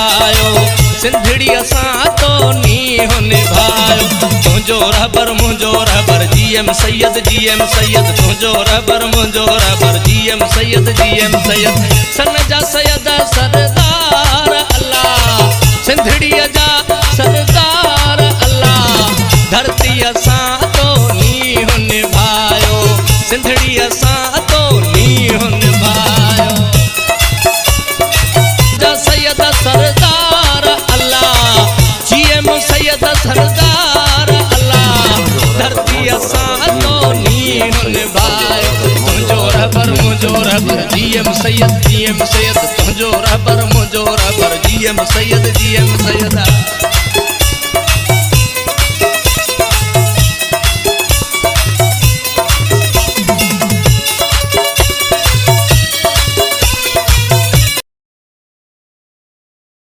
आयो सिंधड़ी असां तो नी होने भायो तुझो रहबर जीएम सैयद तुझो रहबर जीएम सैयद सन जा सैयद सरदार अल्लाह सिंधड़ी जा सरदार अल्लाह धरती असां तो नी होने भायो सिंधड़ी असां तो नी होने भायो जा सैयद सरदार अल्लाह जीएम सैयद सरदार अल्लाह धरती असां तो नी होने भायो तुझो रहबर जीएम सैयद तुझो रहबर जीएम सैयद